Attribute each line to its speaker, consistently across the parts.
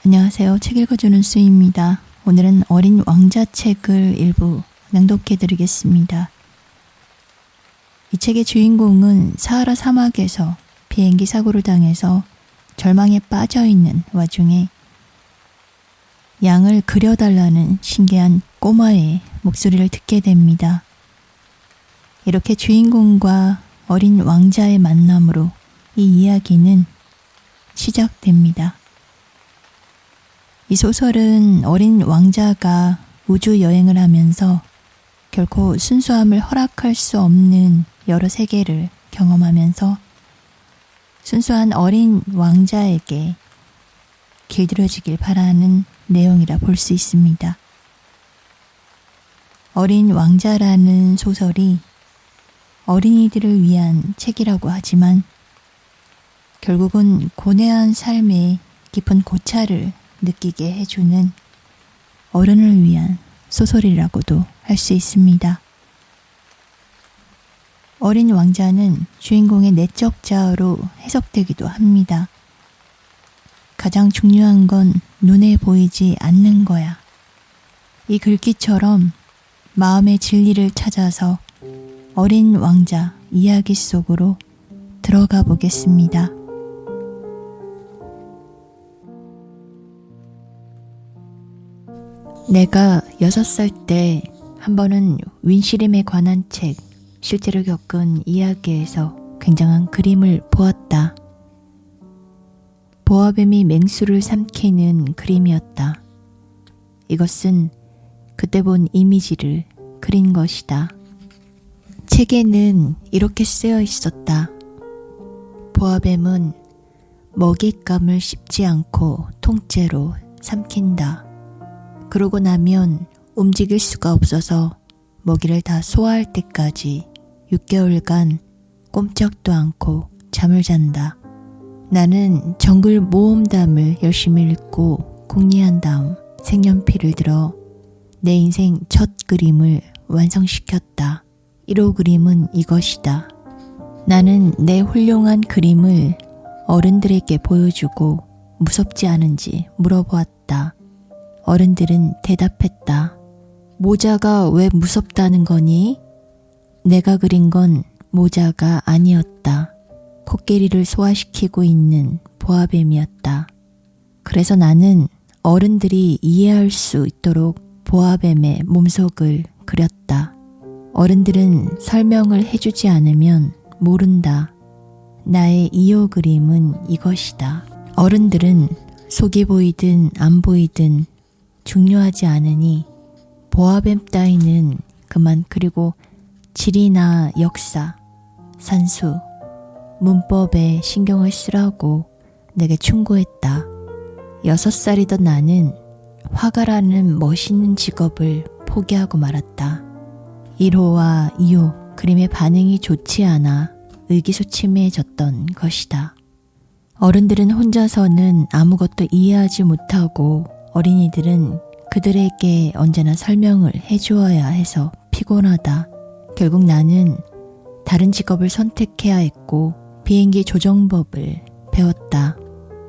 Speaker 1: 안녕하세요. 책 읽어주는 수입니다. 오늘은 어린 왕자 책을 일부 낭독해드리겠습니다. 이 책의 주인공은 사하라 사막에서 비행기 사고를 당해서 절망에 빠져있는 와중에 양을 그려달라는 신기한 꼬마의 목소리를 듣게 됩니다. 이렇게 주인공과 어린 왕자의 만남으로 이 이야기는 시작됩니다. 이 소설은 어린 왕자가 우주 여행을 하면서 결코 순수함을 허락할 수 없는 여러 세계를 경험하면서 순수한 어린 왕자에게 길들여지길 바라는 내용이라 볼 수 있습니다. 어린 왕자라는 소설이 어린이들을 위한 책이라고 하지만 결국은 고뇌한 삶의 깊은 고찰을 느끼게 해주는 어른을 위한 소설이라고도 할 수 있습니다. 어린 왕자는 주인공의 내적 자아로 해석되기도 합니다. 가장 중요한 건 눈에 보이지 않는 거야. 이 글귀처럼 마음의 진리를 찾아서 어린 왕자 이야기 속으로 들어가 보겠습니다. 내가 6살 때 한 번은 윈시림에 관한 책, 실제로 겪은 이야기에서 굉장한 그림을 보았다. 보아뱀이 맹수를 삼키는 그림이었다. 이것은 그때 본 이미지를 그린 것이다. 책에는 이렇게 쓰여 있었다. 보아뱀은 먹잇감을 씹지 않고 통째로 삼킨다. 그러고 나면 움직일 수가 없어서 먹이를 다 소화할 때까지 6개월간 꼼짝도 않고 잠을 잔다. 나는 정글 모험담을 열심히 읽고 궁리한 다음 색연필을 들어 내 인생 첫 그림을 완성시켰다. 1호 그림은 이것이다. 나는 내 훌륭한 그림을 어른들에게 보여주고 무섭지 않은지 물어보았다. 어른들은 대답했다. 모자가 왜 무섭다는 거니? 내가 그린 건 모자가 아니었다. 코끼리를 소화시키고 있는 보아뱀이었다. 그래서 나는 어른들이 이해할 수 있도록 보아뱀의 몸속을 그렸다. 어른들은 설명을 해주지 않으면 모른다. 나의 2호 그림은 이것이다. 어른들은 속이 보이든 안 보이든 중요하지 않으니 보아뱀 따위는 그만 그리고 지리나 역사, 산수, 문법에 신경을 쓰라고 내게 충고했다. 6살이던 나는 화가라는 멋있는 직업을 포기하고 말았다. 1호와 2호 그림의 반응이 좋지 않아 의기소침해졌던 것이다. 어른들은 혼자서는 아무것도 이해하지 못하고 어린이들은 그들에게 언제나 설명을 해주어야 해서 피곤하다. 결국 나는 다른 직업을 선택해야 했고 비행기 조종법을 배웠다.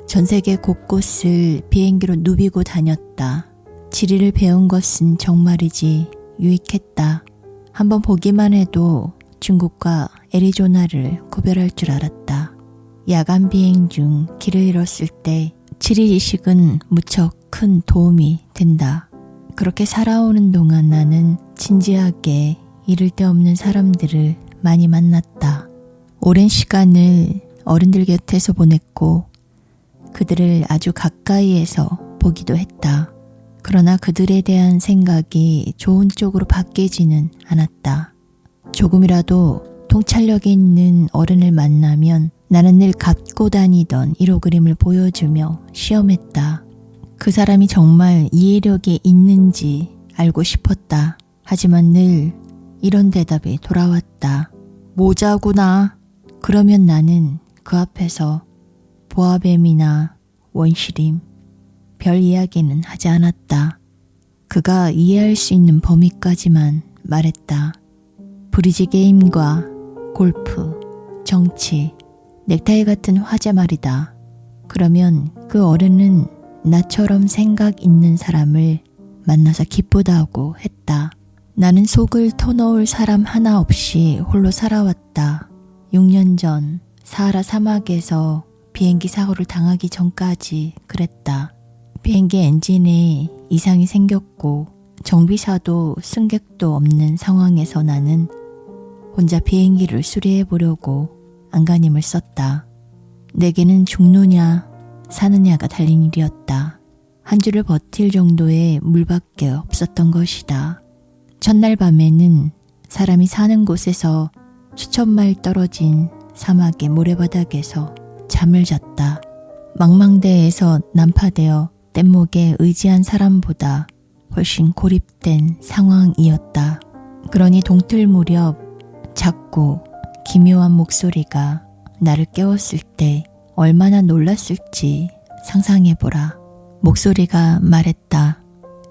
Speaker 1: 전 세계 곳곳을 비행기로 누비고 다녔다. 지리를 배운 것은 정말이지 유익했다. 한번 보기만 해도 중국과 애리조나를 구별할 줄 알았다. 야간 비행 중 길을 잃었을 때 지리 지식은 무척 큰 도움이 된다. 그렇게 살아오는 동안 나는 진지하게 이를 데 없는 사람들을 많이 만났다. 오랜 시간을 어른들 곁에서 보냈고 그들을 아주 가까이에서 보기도 했다. 그러나 그들에 대한 생각이 좋은 쪽으로 바뀌지는 않았다. 조금이라도 통찰력이 있는 어른을 만나면 나는 늘 갖고 다니던 1호 그림을 보여주며 시험했다. 그 사람이 정말 이해력이 있는지 알고 싶었다. 하지만 늘 이런 대답이 돌아왔다. 모자구나. 그러면 나는 그 앞에서 보아뱀이나 원시림, 별 이야기는 하지 않았다. 그가 이해할 수 있는 범위까지만 말했다. 브리지 게임과 골프, 정치, 넥타이 같은 화제 말이다. 그러면 그 어른은 나처럼 생각 있는 사람을 만나서 기쁘다고 했다. 나는 속을 터놓을 사람 하나 없이 홀로 살아왔다. 6년 전 사하라 사막에서 비행기 사고를 당하기 전까지 그랬다. 비행기 엔진에 이상이 생겼고 정비사도 승객도 없는 상황에서 나는 혼자 비행기를 수리해 보려고 안간힘을 썼다. 내게는 죽느냐 사느냐가 달린 일이었다. 한 주를 버틸 정도의 물밖에 없었던 것이다. 첫날 밤에는 사람이 사는 곳에서 수천 마일 떨어진 사막의 모래바닥에서 잠을 잤다. 망망대해에서 난파되어 뗏목에 의지한 사람보다 훨씬 고립된 상황이었다. 그러니 동틀 무렵 작고 기묘한 목소리가 나를 깨웠을 때 얼마나 놀랐을지 상상해보라. 목소리가 말했다.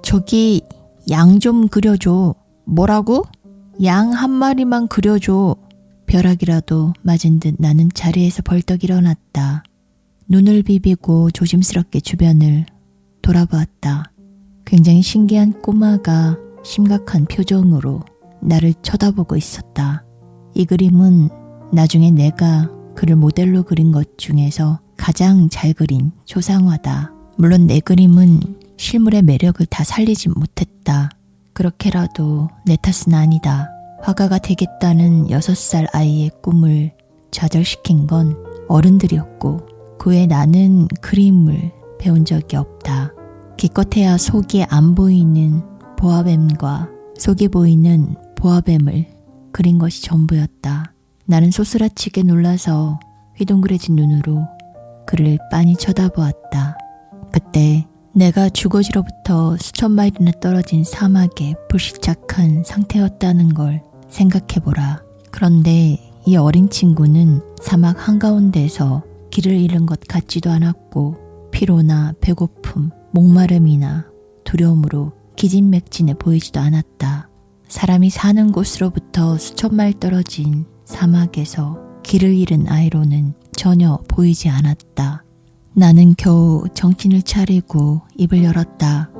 Speaker 1: 저기 양 좀 그려줘. 뭐라고? 양 한 마리만 그려줘. 벼락이라도 맞은 듯 나는 자리에서 벌떡 일어났다. 눈을 비비고 조심스럽게 주변을 돌아보았다. 굉장히 신기한 꼬마가 심각한 표정으로 나를 쳐다보고 있었다. 이 그림은 나중에 내가 그를 모델로 그린 것 중에서 가장 잘 그린 초상화다. 물론 내 그림은 실물의 매력을 다 살리지 못했다. 그렇게라도 내 탓은 아니다. 화가가 되겠다는 6살 아이의 꿈을 좌절시킨 건 어른들이었고 그 후에 나는 그림을 배운 적이 없다. 기껏해야 속이 안 보이는 보아뱀과 속이 보이는 보아뱀을 그린 것이 전부였다. 나는 소스라치게 놀라서 휘둥그레진 눈으로 그를 빤히 쳐다보았다. 그때 내가 주거지로부터 수천 마일이나 떨어진 사막에 불시착한 상태였다는 걸 생각해보라. 그런데 이 어린 친구는 사막 한가운데서 길을 잃은 것 같지도 않았고 피로나 배고픔, 목마름이나 두려움으로 기진맥진해 보이지도 않았다. 사람이 사는 곳으로부터 수천 마일 떨어진 사막에서 길을 잃은 아이로는 전혀 보이지 않았다. 나는 겨우 정신을 차리고 입을 열었다.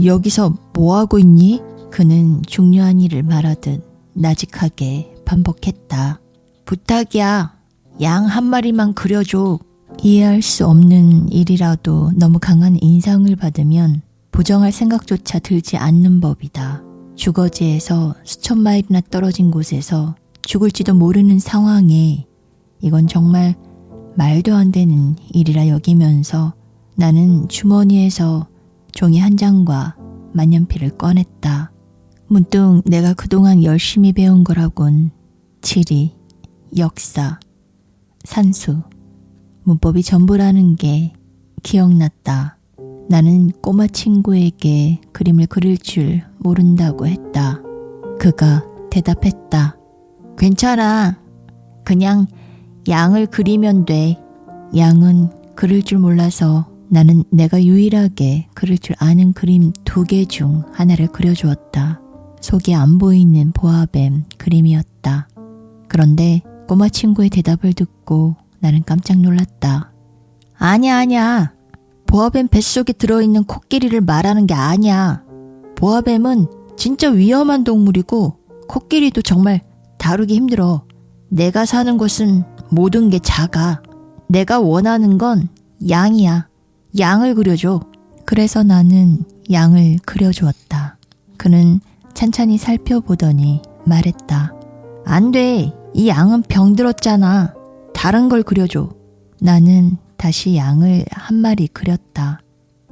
Speaker 1: 여기서 뭐하고 있니? 그는 중요한 일을 말하듯 나직하게 반복했다. 부탁이야. 양 한 마리만 그려줘. 이해할 수 없는 일이라도 너무 강한 인상을 받으면 부정할 생각조차 들지 않는 법이다. 주거지에서 수천 마일이나 떨어진 곳에서 죽을지도 모르는 상황에 이건 정말 말도 안 되는 일이라 여기면서 나는 주머니에서 종이 한 장과 만년필을 꺼냈다. 문득 내가 그동안 열심히 배운 거라곤 지리, 역사, 산수, 문법이 전부라는 게 기억났다. 나는 꼬마 친구에게 그림을 그릴 줄 모른다고 했다. 그가 대답했다. 괜찮아. 그냥 양을 그리면 돼. 양은 그릴 줄 몰라서 나는 내가 유일하게 그릴 줄 아는 그림 2개 중 하나를 그려주었다. 속이 안 보이는 보아뱀 그림이었다. 그런데 꼬마 친구의 대답을 듣고 나는 깜짝 놀랐다. 아니야. 보아뱀 뱃속에 들어있는 코끼리를 말하는 게 아니야. 보아뱀은 진짜 위험한 동물이고 코끼리도 정말 다루기 힘들어. 내가 사는 곳은 모든 게 작아. 내가 원하는 건 양이야. 양을 그려줘. 그래서 나는 양을 그려주었다. 그는 찬찬히 살펴보더니 말했다. 안 돼. 이 양은 병들었잖아. 다른 걸 그려줘. 나는 다시 양을 한 마리 그렸다.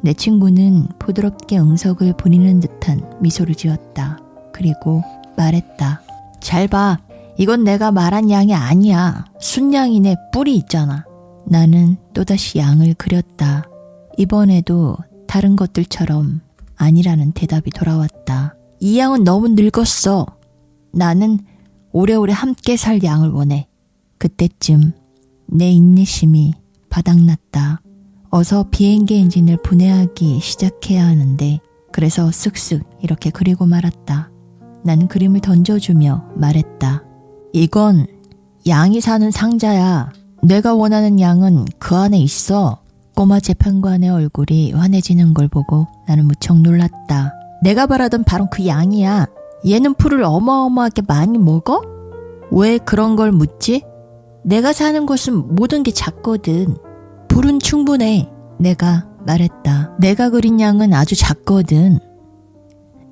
Speaker 1: 내 친구는 부드럽게 응석을 부리는 듯한 미소를 지었다. 그리고 말했다. 잘 봐. 이건 내가 말한 양이 아니야. 순양이네. 뿔이 있잖아. 나는 또다시 양을 그렸다. 이번에도 다른 것들처럼 아니라는 대답이 돌아왔다. 이 양은 너무 늙었어. 나는 오래오래 함께 살 양을 원해. 그때쯤 내 인내심이 바닥났다. 어서 비행기 엔진을 분해하기 시작해야 하는데 그래서 쓱쓱 이렇게 그리고 말았다. 나는 그림을 던져주며 말했다. 이건 양이 사는 상자야. 내가 원하는 양은 그 안에 있어. 꼬마 재판관의 얼굴이 환해지는 걸 보고 나는 무척 놀랐다. 내가 바라던 바로 그 양이야. 얘는 풀을 어마어마하게 많이 먹어? 왜 그런 걸 묻지? 내가 사는 곳은 모든 게 작거든. 풀은 충분해. 내가 말했다. 내가 그린 양은 아주 작거든.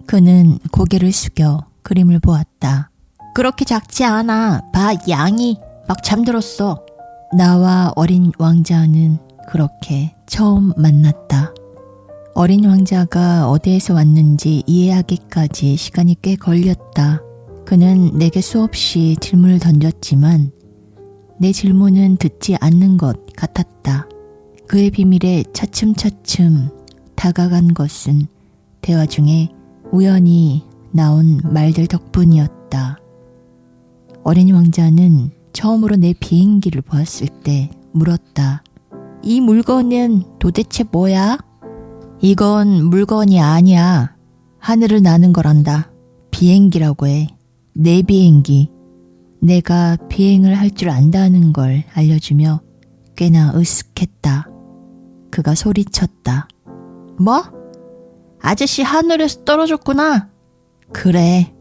Speaker 1: 그는 고개를 숙여 그림을 보았다. 그렇게 작지 않아. 봐, 양이 막 잠들었어. 나와 어린 왕자는 그렇게 처음 만났다. 어린 왕자가 어디에서 왔는지 이해하기까지 시간이 꽤 걸렸다. 그는 내게 수없이 질문을 던졌지만 내 질문은 듣지 않는 것 같았다. 그의 비밀에 차츰차츰 다가간 것은 대화 중에 우연히 나온 말들 덕분이었다. 어린 왕자는 처음으로 내 비행기를 보았을 때 물었다. 이 물건은 도대체 뭐야? 이건 물건이 아니야. 하늘을 나는 거란다. 비행기라고 해. 내 비행기. 내가 비행을 할 줄 안다는 걸 알려주며 꽤나 으쓱했다. 그가 소리쳤다. 뭐? 아저씨 하늘에서 떨어졌구나. 그래.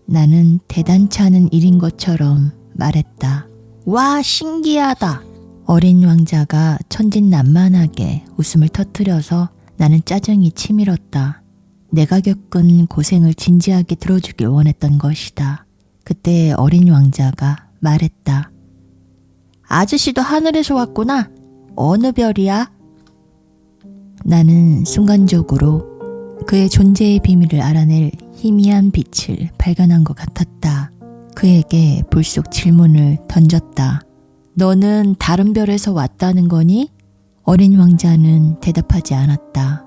Speaker 1: 나는 대단치 않은 일인 것처럼 말했다. 와, 신기하다. 어린 왕자가 천진난만하게 웃음을 터뜨려서 나는 짜증이 치밀었다. 내가 겪은 고생을 진지하게 들어주길 원했던 것이다. 그때 어린 왕자가 말했다. 아저씨도 하늘에서 왔구나. 어느 별이야? 나는 순간적으로 그의 존재의 비밀을 알아낼 희미한 빛을 발견한 것 같았다. 그에게 불쑥 질문을 던졌다. 너는 다른 별에서 왔다는 거니? 어린 왕자는 대답하지 않았다.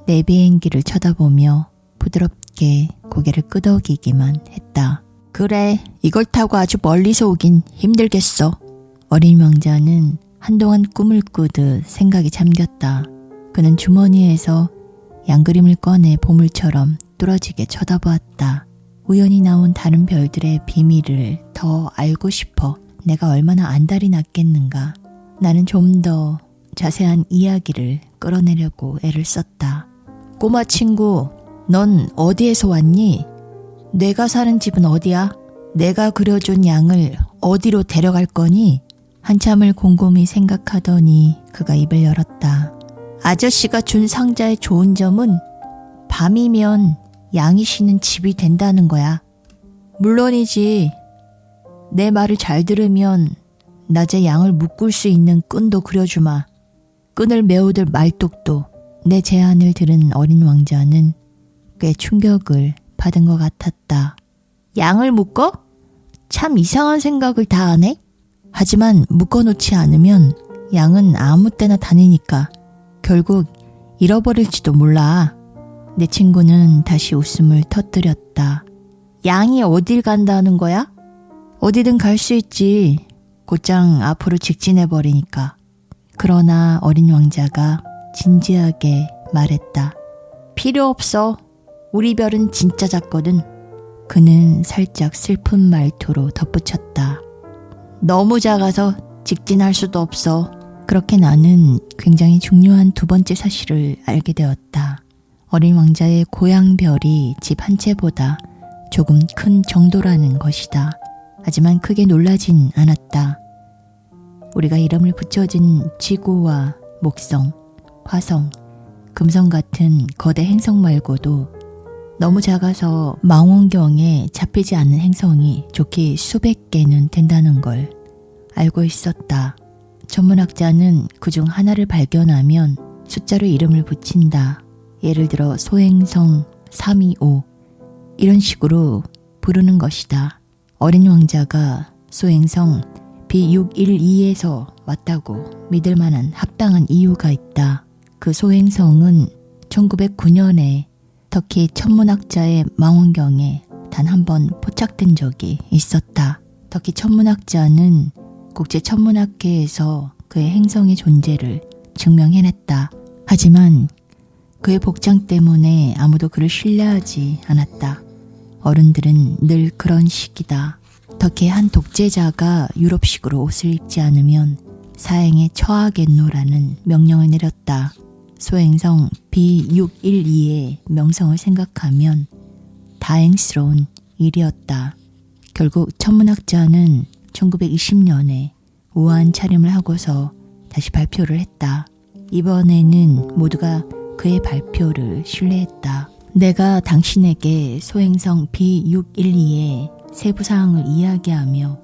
Speaker 1: 내 비행기를 쳐다보며 부드럽게 고개를 끄덕이기만 했다. 그래, 이걸 타고 아주 멀리서 오긴 힘들겠어. 어린 왕자는 한동안 꿈을 꾸듯 생각에 잠겼다. 그는 주머니에서 양그림을 꺼내 보물처럼 뚫어지게 쳐다보았다. 우연히 나온 다른 별들의 비밀을 더 알고 싶어 내가 얼마나 안달이 났겠는가. 나는 좀 더 자세한 이야기를 끌어내려고 애를 썼다. 꼬마 친구, 넌 어디에서 왔니? 내가 사는 집은 어디야? 내가 그려준 양을 어디로 데려갈 거니? 한참을 곰곰이 생각하더니 그가 입을 열었다. 아저씨가 준 상자의 좋은 점은 밤이면 양이 쉬는 집이 된다는 거야. 물론이지. 내 말을 잘 들으면 낮에 양을 묶을 수 있는 끈도 그려주마. 끈을 메어들 말뚝도. 내 제안을 들은 어린 왕자는 꽤 충격을 받은 것 같았다. 양을 묶어? 참 이상한 생각을 다 하네. 하지만 묶어놓지 않으면 양은 아무 때나 다니니까 결국 잃어버릴지도 몰라. 내 친구는 다시 웃음을 터뜨렸다. 양이 어딜 간다는 거야? 어디든 갈 수 있지. 곧장 앞으로 직진해버리니까. 그러나 어린 왕자가 진지하게 말했다. 필요 없어. 우리 별은 진짜 작거든. 그는 살짝 슬픈 말투로 덧붙였다. 너무 작아서 직진할 수도 없어. 그렇게 나는 굉장히 중요한 두 번째 사실을 알게 되었다. 어린 왕자의 고향 별이 집 한 채보다 조금 큰 정도라는 것이다. 하지만 크게 놀라진 않았다. 우리가 이름을 붙여준 지구와 목성, 화성, 금성 같은 거대 행성 말고도 너무 작아서 망원경에 잡히지 않는 행성이 좋게 수백 개는 된다는 걸 알고 있었다. 천문학자는 그중 하나를 발견하면 숫자로 이름을 붙인다. 예를 들어 소행성 325 이런 식으로 부르는 것이다. 어린 왕자가 소행성 B612에서 왔다고 믿을 만한 합당한 이유가 있다. 그 소행성은 1909년에 터키 천문학자의 망원경에 단 한 번 포착된 적이 있었다. 터키 천문학자는 국제천문학회에서 그의 행성의 존재를 증명해냈다. 하지만 그의 복장 때문에 아무도 그를 신뢰하지 않았다. 어른들은 늘 그런 식이다. 터키의 한 독재자가 유럽식으로 옷을 입지 않으면 사행에 처하겠노라는 명령을 내렸다. 소행성 B612의 명성을 생각하면 다행스러운 일이었다. 결국 천문학자는 1920년에 우아한 차림을 하고서 다시 발표를 했다. 이번에는 모두가 그의 발표를 신뢰했다. 내가 당신에게 소행성 B612의 세부 사항을 이야기하며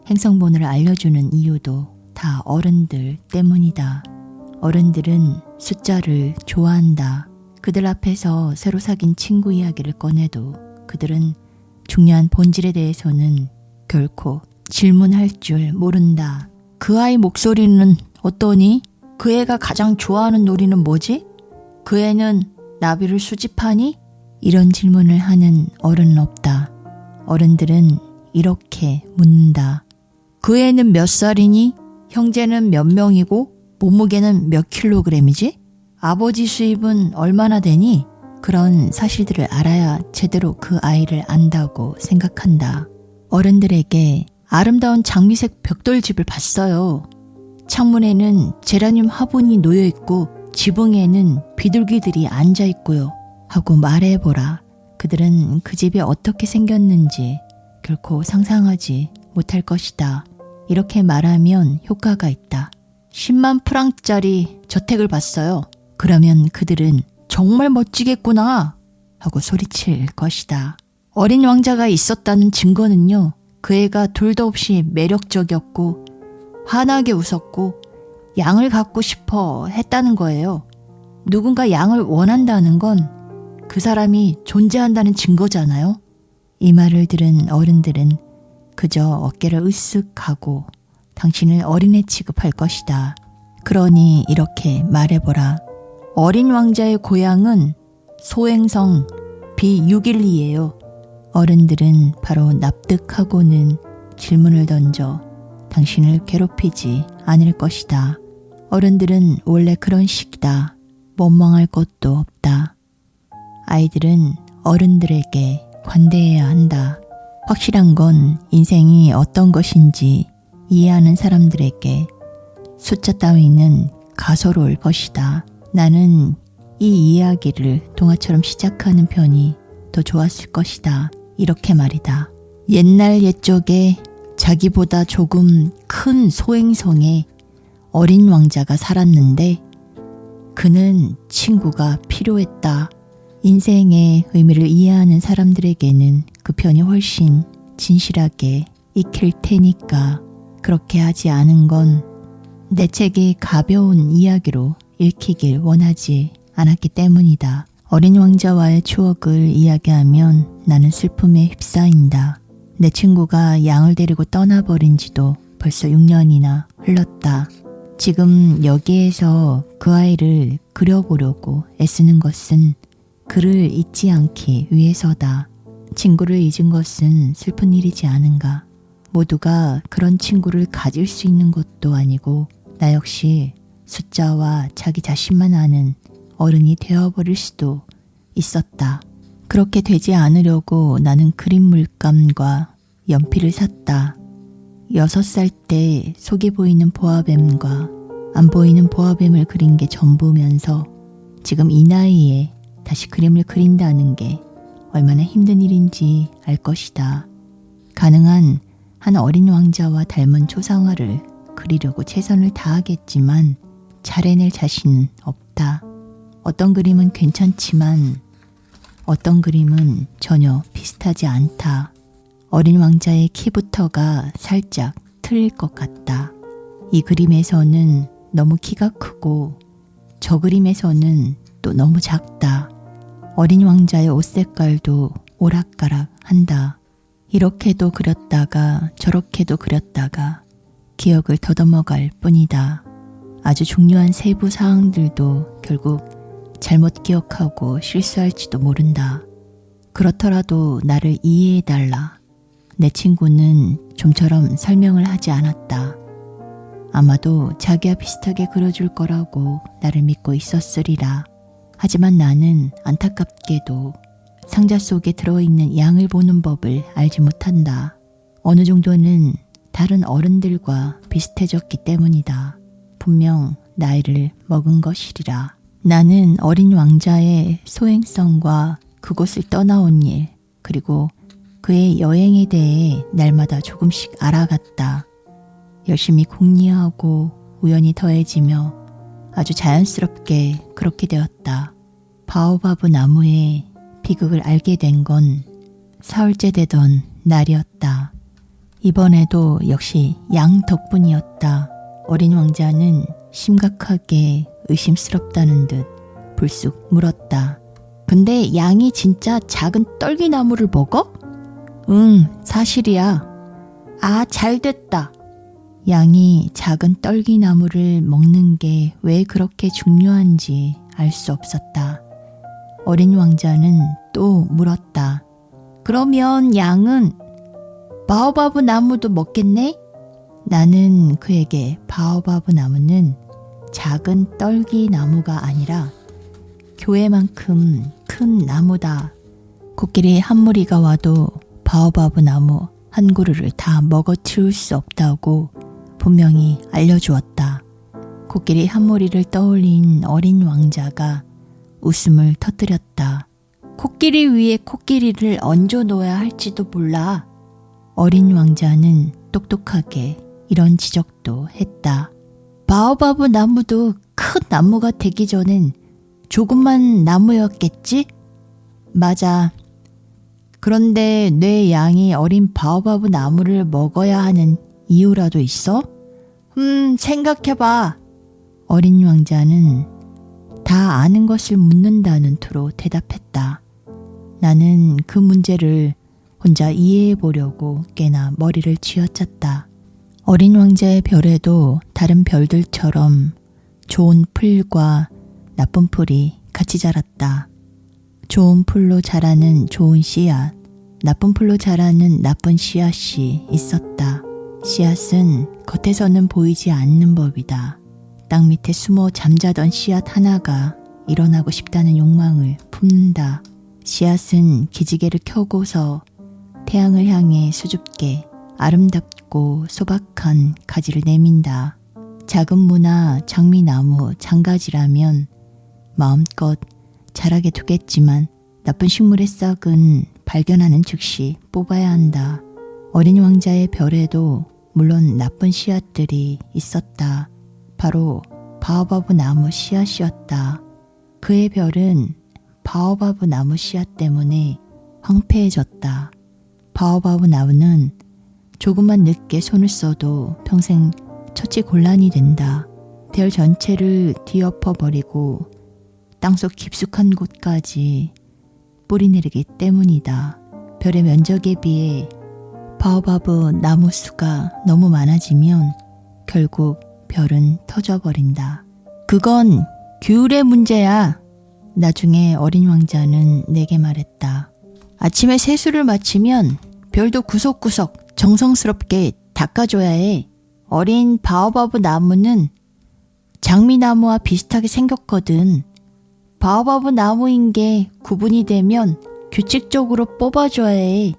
Speaker 1: 행성번호를 알려주는 이유도 다 어른들 때문이다. 어른들은 숫자를 좋아한다. 그들 앞에서 새로 사귄 친구 이야기를 꺼내도 그들은 중요한 본질에 대해서는 결코 질문할 줄 모른다. 그 아이 목소리는 어떠니? 그 애가 가장 좋아하는 놀이는 뭐지? 그 애는 나비를 수집하니? 이런 질문을 하는 어른은 없다. 어른들은 이렇게 묻는다. 그 애는 몇 살이니? 형제는 몇 명이고? 몸무게는 몇 킬로그램이지? 아버지 수입은 얼마나 되니? 그런 사실들을 알아야 제대로 그 아이를 안다고 생각한다. 어른들에게 아름다운 장미색 벽돌집을 봤어요. 창문에는 제라늄 화분이 놓여있고 지붕에는 비둘기들이 앉아있고요. 하고 말해보라. 그들은 그 집이 어떻게 생겼는지 결코 상상하지 못할 것이다. 이렇게 말하면 효과가 있다. 10만 프랑짜리 저택을 봤어요. 그러면 그들은 정말 멋지겠구나 하고 소리칠 것이다. 어린 왕자가 있었다는 증거는요. 그 애가 둘도 없이 매력적이었고 환하게 웃었고 양을 갖고 싶어 했다는 거예요. 누군가 양을 원한다는 건 그 사람이 존재한다는 증거잖아요. 이 말을 들은 어른들은 그저 어깨를 으쓱하고 당신을 어린애 취급할 것이다. 그러니 이렇게 말해보라. 어린 왕자의 고향은 소행성 B612예요. 어른들은 바로 납득하고는 질문을 던져 당신을 괴롭히지 않을 것이다. 어른들은 원래 그런 식이다. 원망할 것도 없다. 아이들은 어른들에게 관대해야 한다. 확실한 건 인생이 어떤 것인지 이해하는 사람들에게 숫자 따위는 가소로울 것이다. 나는 이 이야기를 동화처럼 시작하는 편이 더 좋았을 것이다. 이렇게 말이다. 옛날 옛적에 자기보다 조금 큰 소행성에 어린 왕자가 살았는데 그는 친구가 필요했다. 인생의 의미를 이해하는 사람들에게는 그 편이 훨씬 진실하게 익힐 테니까 그렇게 하지 않은 건 내 책이 가벼운 이야기로 읽히길 원하지 않았기 때문이다. 어린 왕자와의 추억을 이야기하면 나는 슬픔에 휩싸인다. 내 친구가 양을 데리고 떠나버린 지도 벌써 6년이나 흘렀다. 지금 여기에서 그 아이를 그려보려고 애쓰는 것은 그를 잊지 않기 위해서다. 친구를 잊은 것은 슬픈 일이지 않은가. 모두가 그런 친구를 가질 수 있는 것도 아니고 나 역시 숫자와 자기 자신만 아는 어른이 되어버릴 수도 있었다. 그렇게 되지 않으려고 나는 그림 물감과 연필을 샀다. 6살 때 속이 보이는 보아뱀과 안 보이는 보아뱀을 그린 게 전부면서 지금 이 나이에 다시 그림을 그린다는 게 얼마나 힘든 일인지 알 것이다. 가능한 한 어린 왕자와 닮은 초상화를 그리려고 최선을 다하겠지만 잘 해낼 자신은 없다. 어떤 그림은 괜찮지만 어떤 그림은 전혀 비슷하지 않다. 어린 왕자의 키부터가 살짝 틀릴 것 같다. 이 그림에서는 너무 키가 크고 저 그림에서는 또 너무 작다. 어린 왕자의 옷 색깔도 오락가락 한다. 이렇게도 그렸다가 저렇게도 그렸다가 기억을 더듬어갈 뿐이다. 아주 중요한 세부 사항들도 결국 잘못 기억하고 실수할지도 모른다. 그렇더라도 나를 이해해달라. 내 친구는 좀처럼 설명을 하지 않았다. 아마도 자기와 비슷하게 그려줄 거라고 나를 믿고 있었으리라. 하지만 나는 안타깝게도 상자 속에 들어있는 양을 보는 법을 알지 못한다. 어느 정도는 다른 어른들과 비슷해졌기 때문이다. 분명 나이를 먹은 것이리라. 나는 어린 왕자의 소행성과 그곳을 떠나온 일, 그리고 그의 여행에 대해 날마다 조금씩 알아갔다. 열심히 궁리하고 우연히 더해지며 아주 자연스럽게 그렇게 되었다. 바오바브 나무의 비극을 알게 된 건 사흘째 되던 날이었다. 이번에도 역시 양 덕분이었다. 어린 왕자는 심각하게 의심스럽다는 듯 불쑥 물었다. 근데 양이 진짜 작은 떨기나무를 먹어? 응, 사실이야. 아, 잘됐다. 양이 작은 떨기나무를 먹는 게 왜 그렇게 중요한지 알 수 없었다. 어린 왕자는 또 물었다. 그러면 양은 바오바브 나무도 먹겠네? 나는 그에게 바오바브 나무는 작은 떨기 나무가 아니라 교회만큼 큰 나무다. 코끼리 한 무리가 와도 바오바브 나무 한 그루를 다 먹어치울 수 없다고 분명히 알려주었다. 코끼리 한 무리를 떠올린 어린 왕자가 웃음을 터뜨렸다. 코끼리 위에 코끼리를 얹어 놓아야 할지도 몰라. 어린 왕자는 똑똑하게 이런 지적도 했다. 바오바브 나무도 큰 나무가 되기 전엔 조그만 나무였겠지? 맞아. 그런데 내 양이 어린 바오바브 나무를 먹어야 하는 이유라도 있어? 생각해봐. 어린 왕자는 다 아는 것을 묻는다는 투로 대답했다. 나는 그 문제를 혼자 이해해 보려고 꽤나 머리를 쥐어짰다. 어린 왕자의 별에도 다른 별들처럼 좋은 풀과 나쁜 풀이 같이 자랐다. 좋은 풀로 자라는 좋은 씨앗, 나쁜 풀로 자라는 나쁜 씨앗이 있었다. 씨앗은 겉에서는 보이지 않는 법이다. 땅 밑에 숨어 잠자던 씨앗 하나가 일어나고 싶다는 욕망을 품는다. 씨앗은 기지개를 켜고서 태양을 향해 수줍게 아름답고 소박한 가지를 내민다. 작은 무나 장미나무, 장가지라면 마음껏 자라게 두겠지만 나쁜 식물의 싹은 발견하는 즉시 뽑아야 한다. 어린 왕자의 별에도 물론 나쁜 씨앗들이 있었다. 바로 바오바브 나무 씨앗이었다. 그의 별은 바오바브 나무 씨앗 때문에 황폐해졌다. 바오바브 나무는 조금만 늦게 손을 써도 평생 처치곤란이 된다. 별 전체를 뒤엎어버리고 땅속 깊숙한 곳까지 뿌리내리기 때문이다. 별의 면적에 비해 바오바브 나무 수가 너무 많아지면 결국 별은 터져버린다. 그건 규율의 문제야. 나중에 어린 왕자는 내게 말했다. 아침에 세수를 마치면 별도 구석구석 정성스럽게 닦아줘야 해. 어린 바오바브 나무는 장미나무와 비슷하게 생겼거든. 바오바브 나무인 게 구분이 되면 규칙적으로 뽑아줘야 해.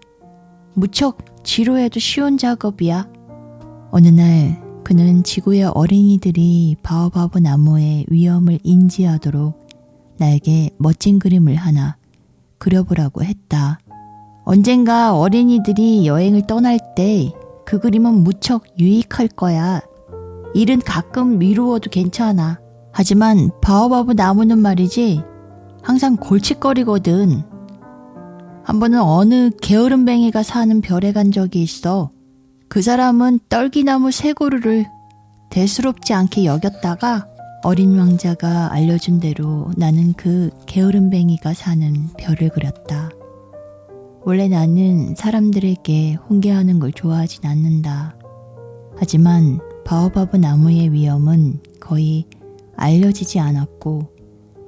Speaker 1: 무척 지루해도 쉬운 작업이야. 어느 날 그는 지구의 어린이들이 바오바브 나무의 위험을 인지하도록 나에게 멋진 그림을 하나 그려보라고 했다. 언젠가 어린이들이 여행을 떠날 때 그 그림은 무척 유익할 거야. 일은 가끔 미루어도 괜찮아. 하지만 바오바브 나무는 말이지 항상 골칫거리거든. 한 번은 어느 게으름뱅이가 사는 별에 간 적이 있어. 그 사람은 떨기나무 세 그루를 대수롭지 않게 여겼다가 어린 왕자가 알려준 대로 나는 그 게으름뱅이가 사는 별을 그렸다. 원래 나는 사람들에게 훈계하는 걸 좋아하진 않는다. 하지만 바오바브 나무의 위험은 거의 알려지지 않았고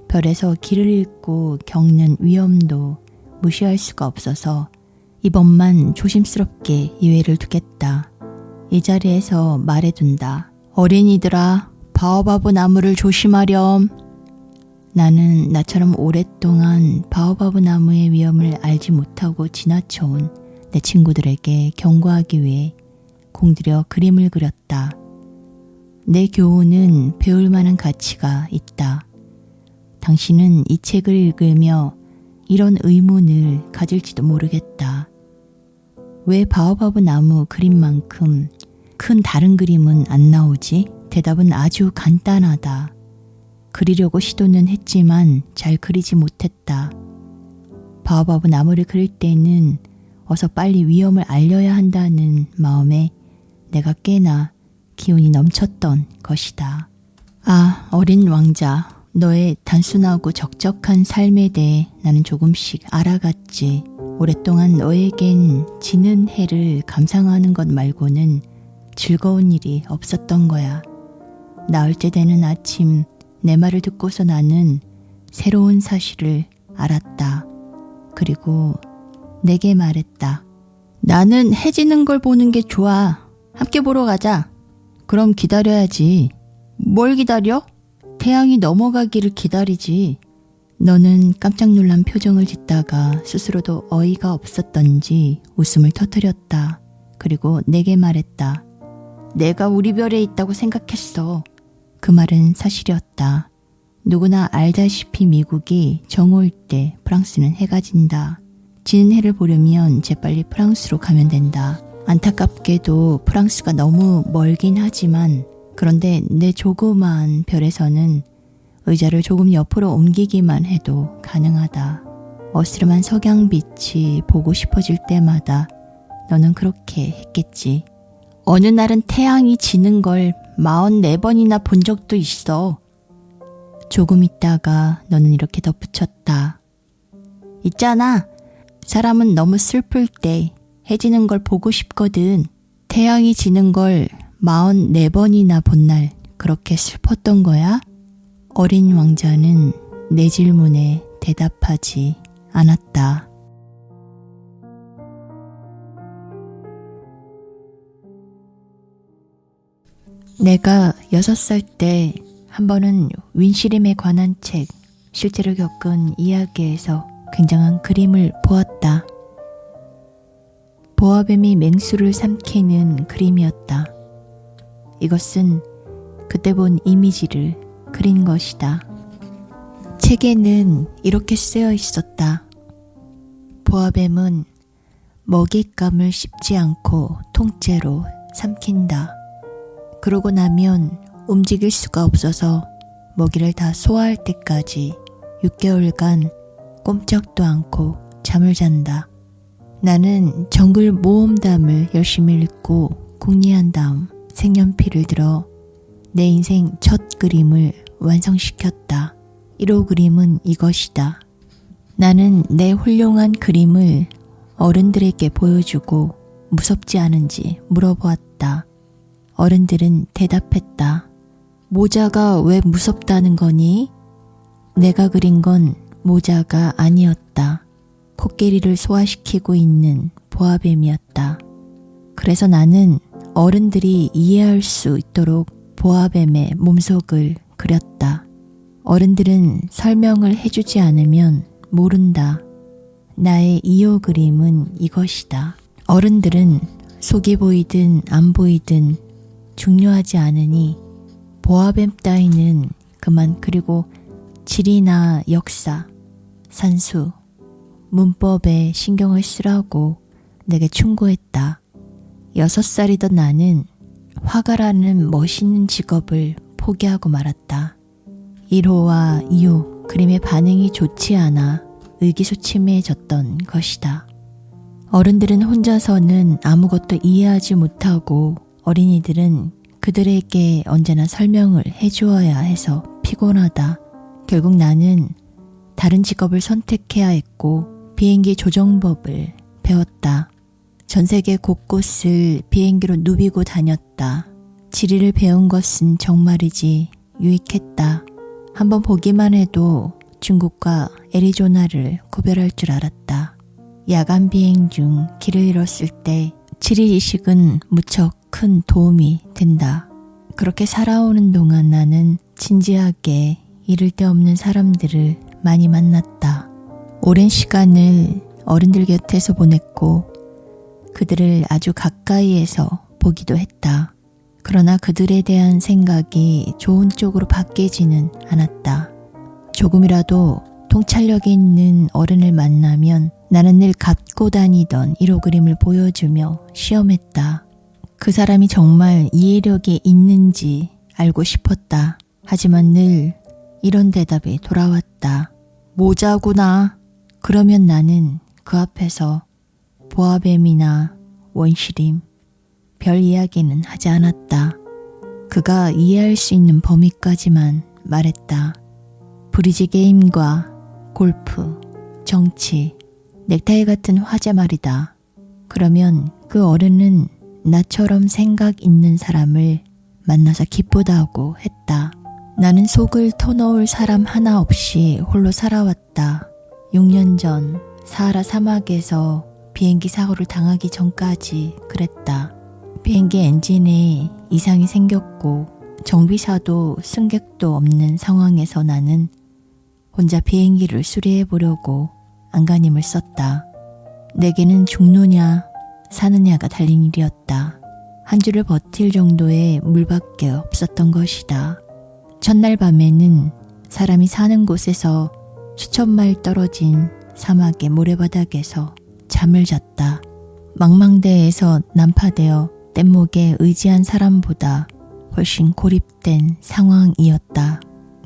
Speaker 1: 별에서 길을 잃고 겪는 위험도 무시할 수가 없어서 이번만 조심스럽게 예외를 두겠다. 이 자리에서 말해둔다. 어린이들아, 바오바브 나무를 조심하렴. 나는 나처럼 오랫동안 바오바브 나무의 위험을 알지 못하고 지나쳐온 내 친구들에게 경고하기 위해 공들여 그림을 그렸다. 내 교훈은 배울 만한 가치가 있다. 당신은 이 책을 읽으며 이런 의문을 가질지도 모르겠다. 왜 바오바브 나무 그림만큼 큰 다른 그림은 안 나오지? 대답은 아주 간단하다. 그리려고 시도는 했지만 잘 그리지 못했다. 바오바브 나무를 그릴 때는 어서 빨리 위험을 알려야 한다는 마음에 내가 꽤나 기운이 넘쳤던 것이다. 아, 어린 왕자, 너의 단순하고 적적한 삶에 대해 나는 조금씩 알아갔지. 오랫동안 너에겐 지는 해를 감상하는 것 말고는 즐거운 일이 없었던 거야. 나흘째 되는 아침 내 말을 듣고서 나는 새로운 사실을 알았다. 그리고 내게 말했다. 나는 해 지는 걸 보는 게 좋아. 함께 보러 가자. 그럼 기다려야지. 뭘 기다려? 태양이 넘어가기를 기다리지. 너는 깜짝 놀란 표정을 짓다가 스스로도 어이가 없었던지 웃음을 터뜨렸다. 그리고 내게 말했다. 내가 우리 별에 있다고 생각했어. 그 말은 사실이었다. 누구나 알다시피 미국이 정오일 때 프랑스는 해가 진다. 지는 해를 보려면 재빨리 프랑스로 가면 된다. 안타깝게도 프랑스가 너무 멀긴 하지만 그런데 내 조그마한 별에서는 의자를 조금 옆으로 옮기기만 해도 가능하다. 어스름한 석양빛이 보고 싶어질 때마다 너는 그렇게 했겠지. 어느 날은 태양이 지는 걸 44번이나 본 적도 있어. 조금 있다가 너는 이렇게 덧붙였다. 있잖아. 사람은 너무 슬플 때 해 지는 걸 보고 싶거든. 태양이 지는 걸 44번이나 본 날 그렇게 슬펐던 거야? 어린 왕자는 내 질문에 대답하지 않았다. 내가 6살 때 한 번은 윈시림에 관한 책, 실제로 겪은 이야기에서 굉장한 그림을 보았다. 보아뱀이 맹수를 삼키는 그림이었다. 이것은 그때 본 이미지를 그린 것이다. 책에는 이렇게 쓰여 있었다. 보아뱀은 먹잇감을 씹지 않고 통째로 삼킨다. 그러고 나면 움직일 수가 없어서 먹이를 다 소화할 때까지 6개월간 꼼짝도 않고 잠을 잔다. 나는 정글 모험담을 열심히 읽고 궁리한 다음 색연필을 들어 내 인생 첫 그림을 완성시켰다. 1호 그림은 이것이다. 나는 내 훌륭한 그림을 어른들에게 보여주고 무섭지 않은지 물어보았다. 어른들은 대답했다. 모자가 왜 무섭다는 거니? 내가 그린 건 모자가 아니었다. 코끼리를 소화시키고 있는 보아뱀이었다. 그래서 나는 어른들이 이해할 수 있도록 보아뱀의 몸속을 그렸다. 어른들은 설명을 해주지 않으면 모른다. 나의 2호 그림은 이것이다. 어른들은 속이 보이든 안 보이든 중요하지 않으니 보아뱀 따위는 그만 그리고 지리나 역사, 산수, 문법에 신경을 쓰라고 내게 충고했다. 6살이던 나는 화가라는 멋있는 직업을 포기하고 말았다. 1호와 2호 그림의 반응이 좋지 않아 의기소침해졌던 것이다. 어른들은 혼자서는 아무것도 이해하지 못하고 어린이들은 그들에게 언제나 설명을 해주어야 해서 피곤하다. 결국 나는 다른 직업을 선택해야 했고 비행기 조정법을 배웠다. 전 세계 곳곳을 비행기로 누비고 다녔다. 지리를 배운 것은 정말이지 유익했다. 한번 보기만 해도 중국과 애리조나를 구별할 줄 알았다. 야간 비행 중 길을 잃었을 때 지리지식은 무척 큰 도움이 된다. 그렇게 살아오는 동안 나는 진지하게 이를 데 없는 사람들을 많이 만났다. 오랜 시간을 어른들 곁에서 보냈고 그들을 아주 가까이에서 보기도 했다. 그러나 그들에 대한 생각이 좋은 쪽으로 바뀌지는 않았다. 조금이라도 통찰력이 있는 어른을 만나면 나는 늘 갖고 다니던 1호 그림을 보여주며 시험했다. 그 사람이 정말 이해력이 있는지 알고 싶었다. 하지만 늘 이런 대답이 돌아왔다. 모자구나. 그러면 나는 그 앞에서 보아뱀이나 원시림, 별 이야기는 하지 않았다. 그가 이해할 수 있는 범위까지만 말했다. 브리지 게임과 골프, 정치, 넥타이 같은 화제 말이다. 그러면 그 어른은 나처럼 생각 있는 사람을 만나서 기쁘다고 했다. 나는 속을 터놓을 사람 하나 없이 홀로 살아왔다. 6년 전 사하라 사막에서 비행기 사고를 당하기 전까지 그랬다. 비행기 엔진에 이상이 생겼고 정비사도 승객도 없는 상황에서 나는 혼자 비행기를 수리해 보려고 안간힘을 썼다. 내게는 죽느냐 사느냐가 달린 일이었다. 한 주를 버틸 정도의 물밖에 없었던 것이다. 첫날 밤에는 사람이 사는 곳에서 수천 마일 떨어진 사막의 모래바닥에서 잠을 잤다. 망망대해에서 난파되어 뗏목에 의지한 사람보다 훨씬 고립된 상황이었다.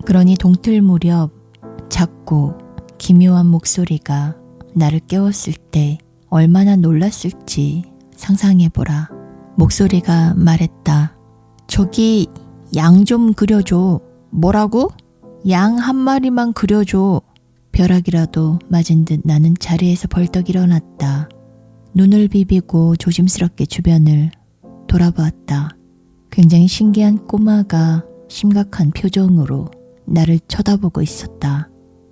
Speaker 1: 그러니 동틀 무렵 작고 기묘한 목소리가 나를 깨웠을 때 얼마나 놀랐을지 상상해보라. 목소리가 말했다. 저기 양 좀 그려줘. 뭐라고? 양 한 마리만 그려줘. 벼락이라도 맞은 듯 나는 자리에서 벌떡 일어났다. 눈을 비비고 조심스럽게 주변을 돌아보았다. 굉장히 신기한 꼬마가 심각한 표정으로 나를 쳐다보고 있었다.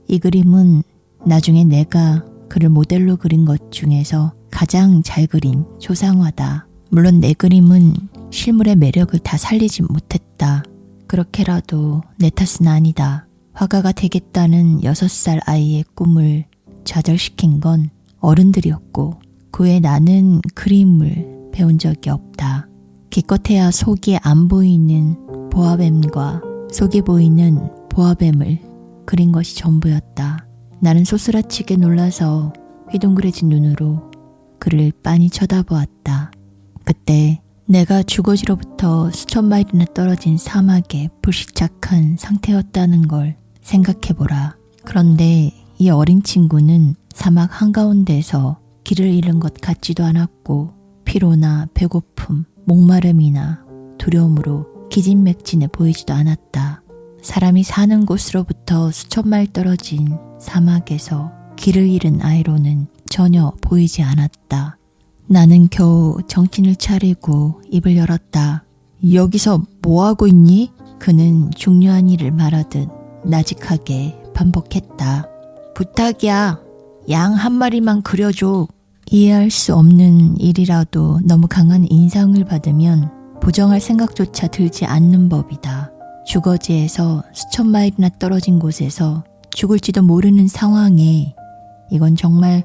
Speaker 1: 이 그림은 나중에 내가 그를 모델로 그린 것 중에서 가장 잘 그린 초상화다. 물론 내 그림은 실물의 매력을 다 살리지 못했다. 그렇게라도 내 탓은 아니다. 화가가 되겠다는 6살 아이의 꿈을 좌절시킨 건 어른들이었고 그 후에 나는 그림을 배운 적이 없다. 기껏해야 속이 안 보이는 보아뱀과 속이 보이는 보아뱀을 그린 것이 전부였다. 나는 소스라치게 놀라서 휘둥그레진 눈으로 그를 빤히 쳐다보았다. 그때 내가 주거지로부터 수천 마일이나 떨어진 사막에 불시착한 상태였다는 걸 생각해보라. 그런데 이 어린 친구는 사막 한가운데서 길을 잃은 것 같지도 않았고 피로나 배고픔, 목마름이나 두려움으로 기진맥진해 보이지도 않았다. 사람이 사는 곳으로부터 수천 마일 떨어진 사막에서 길을 잃은 아이로는 전혀 보이지 않았다. 나는 겨우 정신을 차리고 입을 열었다. 여기서 뭐하고 있니? 그는 중요한 일을 말하듯 나직하게 반복했다. 부탁이야. 양 한 마리만 그려줘. 이해할 수 없는 일이라도 너무 강한 인상을 받으면 부정할 생각조차 들지 않는 법이다. 주거지에서 수천 마일이나 떨어진 곳에서 죽을지도 모르는 상황에 이건 정말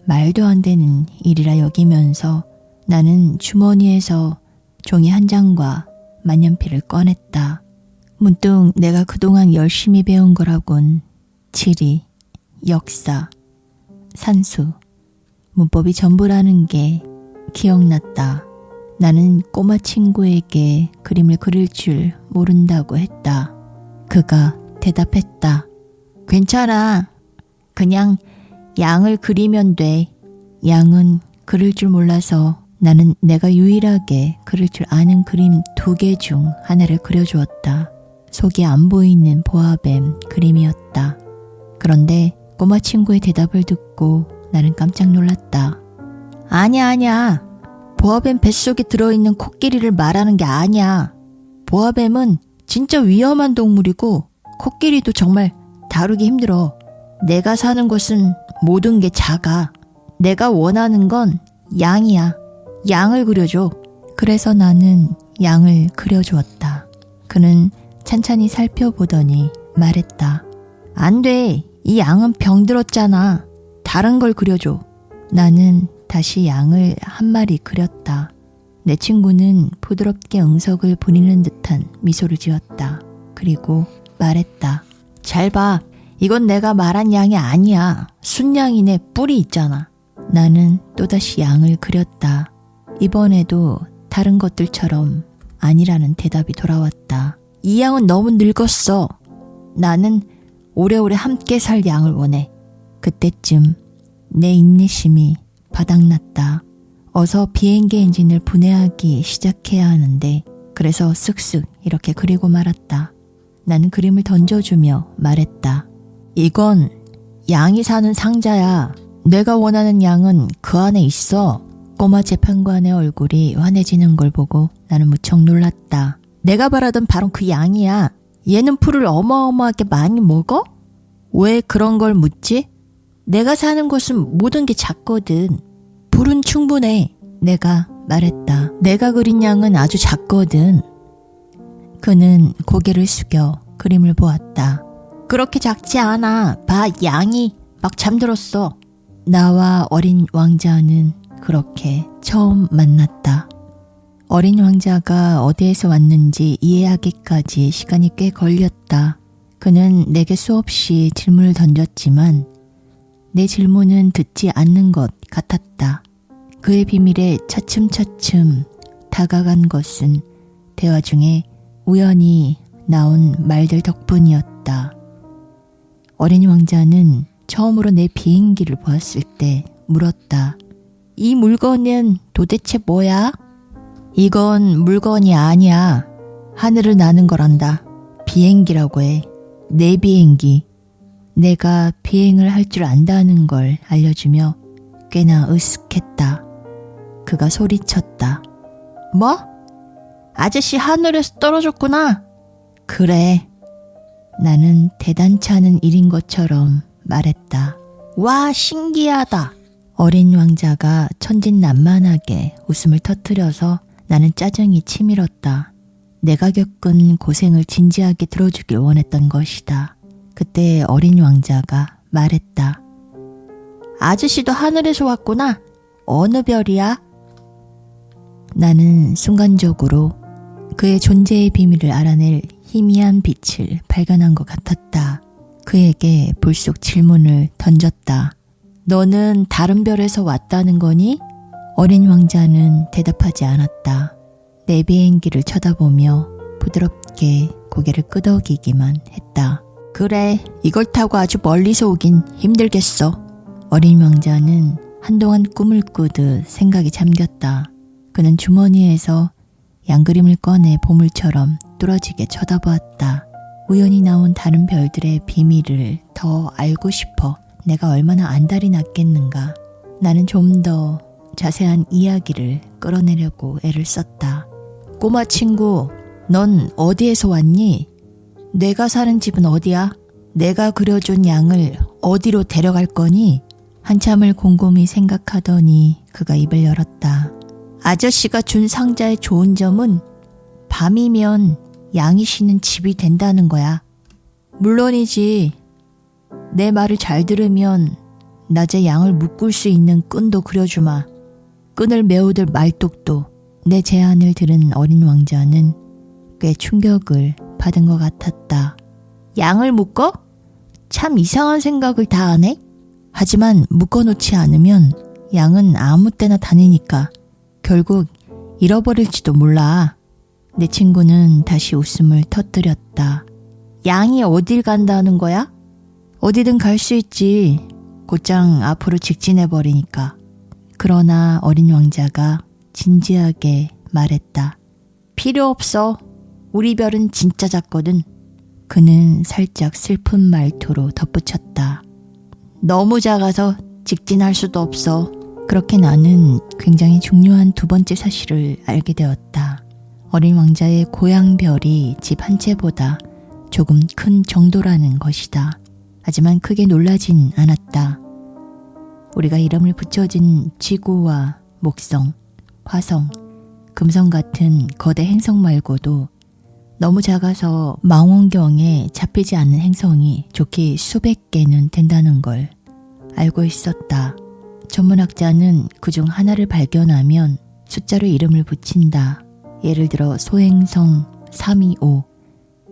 Speaker 1: 말도 안 되는 일이라 여기면서 나는 주머니에서 종이 한 장과 만년필을 꺼냈다. 문득 내가 그동안 열심히 배운 거라곤 지리, 역사, 산수, 문법이 전부라는 게 기억났다. 나는 꼬마 친구에게 그림을 그릴 줄 모른다고 했다. 그가 대답했다. 괜찮아. 그냥 양을 그리면 돼. 양은 그릴 줄 몰라서 나는 내가 유일하게 그릴 줄 아는 그림 2개 중 하나를 그려주었다. 속이 안 보이는 보아뱀 그림이었다. 그런데 꼬마 친구의 대답을 듣고 나는 깜짝 놀랐다. 아니야. 보아뱀 뱃속에 들어있는 코끼리를 말하는 게 아니야. 보아뱀은 진짜 위험한 동물이고 코끼리도 정말 다루기 힘들어. 내가 사는 곳은 모든 게 작아. 내가 원하는 건 양이야. 양을 그려줘. 그래서 나는 양을 그려주었다. 그는 찬찬히 살펴보더니 말했다. 안 돼. 이 양은 병들었잖아. 다른 걸 그려줘. 나는 다시 양을 한 마리 그렸다. 내 친구는 부드럽게 응석을 부리는 듯한 미소를 지었다. 그리고 말했다. 잘 봐. 이건 내가 말한 양이 아니야. 순양이네. 뿔이 있잖아. 나는 또다시 양을 그렸다. 이번에도 다른 것들처럼 아니라는 대답이 돌아왔다. 이 양은 너무 늙었어. 나는 오래오래 함께 살 양을 원해. 그때쯤 내 인내심이 바닥났다. 어서 비행기 엔진을 분해하기 시작해야 하는데 그래서 쓱쓱 이렇게 그리고 말았다. 나는 그림을 던져주며 말했다. 이건 양이 사는 상자야. 내가 원하는 양은 그 안에 있어. 꼬마 재판관의 얼굴이 환해지는 걸 보고 나는 무척 놀랐다. 내가 바라던 바로 그 양이야. 얘는 풀을 어마어마하게 많이 먹어? 왜 그런 걸 묻지? 내가 사는 곳은 모든 게 작거든. 풀은 충분해. 내가 말했다. 내가 그린 양은 아주 작거든. 그는 고개를 숙여 그림을 보았다. 그렇게 작지 않아. 봐, 양이 막 잠들었어. 나와 어린 왕자는 그렇게 처음 만났다. 어린 왕자가 어디에서 왔는지 이해하기까지 시간이 꽤 걸렸다. 그는 내게 수없이 질문을 던졌지만 내 질문은 듣지 않는 것 같았다. 그의 비밀에 차츰차츰 다가간 것은 대화 중에 우연히 나온 말들 덕분이었다. 어린 왕자는 처음으로 내 비행기를 보았을 때 물었다. 이 물건은 도대체 뭐야? 이건 물건이 아니야. 하늘을 나는 거란다. 비행기라고 해. 내 비행기. 내가 비행을 할 줄 안다는 걸 알려주며 꽤나 으쓱했다. 그가 소리쳤다. 뭐? 아저씨 하늘에서 떨어졌구나. 그래. 나는 대단치 않은 일인 것처럼 말했다. 와, 신기하다. 어린 왕자가 천진난만하게 웃음을 터뜨려서 나는 짜증이 치밀었다. 내가 겪은 고생을 진지하게 들어주길 원했던 것이다. 그때 어린 왕자가 말했다. 아저씨도 하늘에서 왔구나. 어느 별이야? 나는 순간적으로 그의 존재의 비밀을 알아낼 희미한 빛을 발견한 것 같았다. 그에게 불쑥 질문을 던졌다. 너는 다른 별에서 왔다는 거니? 어린 왕자는 대답하지 않았다. 내 비행기를 쳐다보며 부드럽게 고개를 끄덕이기만 했다. 그래, 이걸 타고 아주 멀리서 오긴 힘들겠어. 어린 왕자는 한동안 꿈을 꾸듯 생각에 잠겼다. 그는 주머니에서 양그림을 꺼내 보물처럼 뚫어지게 쳐다보았다. 우연히 나온 다른 별들의 비밀을 더 알고 싶어 내가 얼마나 안달이 났겠는가. 나는 좀 더 자세한 이야기를 끌어내려고 애를 썼다. 꼬마 친구, 넌 어디에서 왔니? 내가 사는 집은 어디야? 내가 그려준 양을 어디로 데려갈 거니? 한참을 곰곰이 생각하더니 그가 입을 열었다. 아저씨가 준 상자의 좋은 점은 밤이면 양이 쉬는 집이 된다는 거야. 물론이지. 내 말을 잘 들으면 낮에 양을 묶을 수 있는 끈도 그려주마. 끈을 메우들 말뚝도. 내 제안을 들은 어린 왕자는 꽤 충격을 받은 것 같았다. 양을 묶어? 참 이상한 생각을 다 하네. 하지만 묶어놓지 않으면 양은 아무 때나 다니니까 결국 잃어버릴지도 몰라. 내 친구는 다시 웃음을 터뜨렸다. 양이 어딜 간다는 거야? 어디든 갈 수 있지. 곧장 앞으로 직진해버리니까. 그러나 어린 왕자가 진지하게 말했다. 필요 없어. 우리 별은 진짜 작거든. 그는 살짝 슬픈 말투로 덧붙였다. 너무 작아서 직진할 수도 없어. 그렇게 나는 굉장히 중요한 두 번째 사실을 알게 되었다. 어린 왕자의 고향 별이 집 한 채보다 조금 큰 정도라는 것이다. 하지만 크게 놀라진 않았다. 우리가 이름을 붙여진 지구와 목성, 화성, 금성 같은 거대 행성 말고도 너무 작아서 망원경에 잡히지 않는 행성이 좋게 수백 개는 된다는 걸 알고 있었다. 전문학자는 그중 하나를 발견하면 숫자로 이름을 붙인다. 예를 들어 소행성 325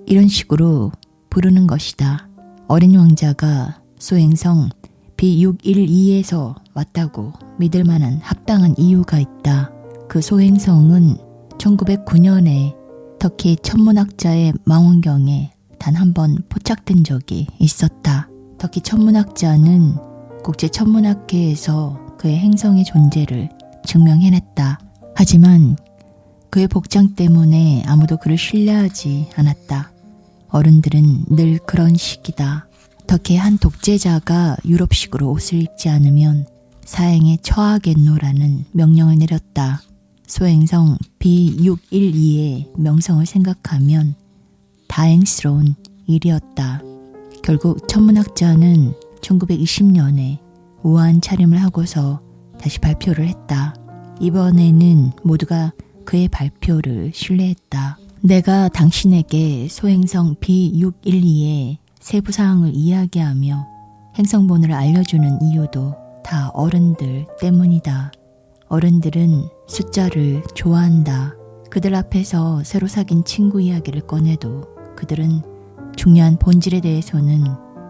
Speaker 1: 이런 식으로 부르는 것이다. 어린 왕자가 소행성 B612에서 왔다고 믿을 만한 합당한 이유가 있다. 그 소행성은 1909년에 터키 천문학자의 망원경에 단 한 번 포착된 적이 있었다. 터키 천문학자는 국제천문학회에서 그의 행성의 존재를 증명해냈다. 하지만 그의 복장 때문에 아무도 그를 신뢰하지 않았다. 어른들은 늘 그런 식이다. 터키의 한 독재자가 유럽식으로 옷을 입지 않으면 사형에 처하겠노라는 명령을 내렸다. 소행성 B612의 명성을 생각하면 다행스러운 일이었다. 결국 천문학자는 1920년에 우아한 차림을 하고서 다시 발표를 했다. 이번에는 모두가 그의 발표를 신뢰했다. 내가 당신에게 소행성 B612의 세부 사항을 이야기하며 행성번호를 알려주는 이유도 다 어른들 때문이다. 어른들은 숫자를 좋아한다. 그들 앞에서 새로 사귄 친구 이야기를 꺼내도 그들은 중요한 본질에 대해서는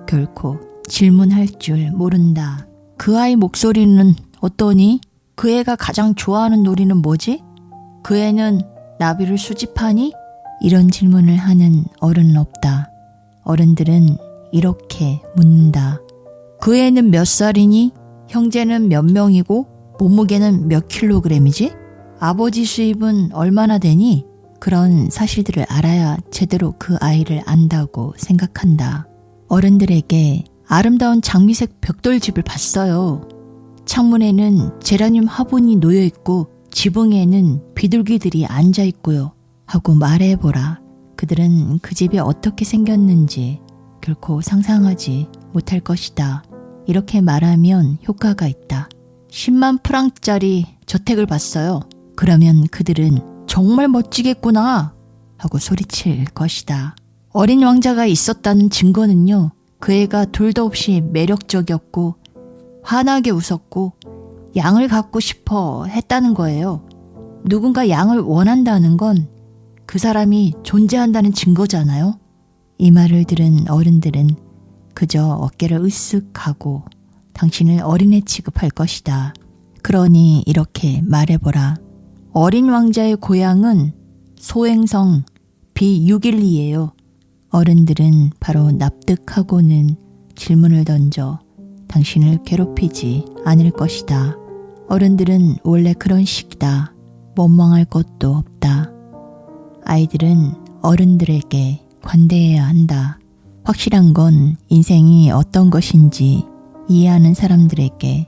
Speaker 1: 결코 질문할 줄 모른다. 그 아이 목소리는 어떠니? 그 애가 가장 좋아하는 놀이는 뭐지? 그 애는 나비를 수집하니? 이런 질문을 하는 어른은 없다. 어른들은 이렇게 묻는다. 그 애는 몇 살이니? 형제는 몇 명이고 몸무게는 몇 킬로그램이지? 아버지 수입은 얼마나 되니? 그런 사실들을 알아야 제대로 그 아이를 안다고 생각한다. 어른들에게 아름다운 장미색 벽돌집을 봤어요. 창문에는 제라늄 화분이 놓여있고 지붕에는 비둘기들이 앉아있고요. 하고 말해보라. 그들은 그 집이 어떻게 생겼는지 결코 상상하지 못할 것이다. 이렇게 말하면 효과가 있다. 10만 프랑짜리 저택을 봤어요. 그러면 그들은 정말 멋지겠구나 하고 소리칠 것이다. 어린 왕자가 있었다는 증거는요. 그 애가 둘도 없이 매력적이었고 환하게 웃었고 양을 갖고 싶어 했다는 거예요. 누군가 양을 원한다는 건 그 사람이 존재한다는 증거잖아요. 이 말을 들은 어른들은 그저 어깨를 으쓱하고 당신을 어린애 취급할 것이다. 그러니 이렇게 말해보라. 어린 왕자의 고향은 소행성 B612예요. 어른들은 바로 납득하고는 질문을 던져 당신을 괴롭히지 않을 것이다. 어른들은 원래 그런 식이다. 원망할 것도 없다. 아이들은 어른들에게 관대해야 한다. 확실한 건 인생이 어떤 것인지 이해하는 사람들에게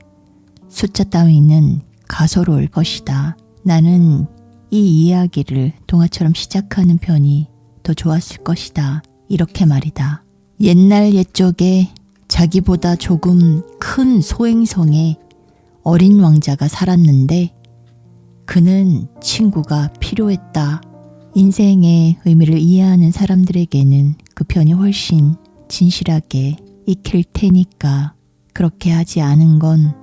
Speaker 1: 숫자 따위는 가소로울 것이다. 나는 이 이야기를 동화처럼 시작하는 편이 더 좋았을 것이다. 이렇게 말이다. 옛날 옛적에 자기보다 조금 큰 소행성에 어린 왕자가 살았는데 그는 친구가 필요했다. 인생의 의미를 이해하는 사람들에게는 그 편이 훨씬 진실하게 익힐 테니까 그렇게 하지 않은 건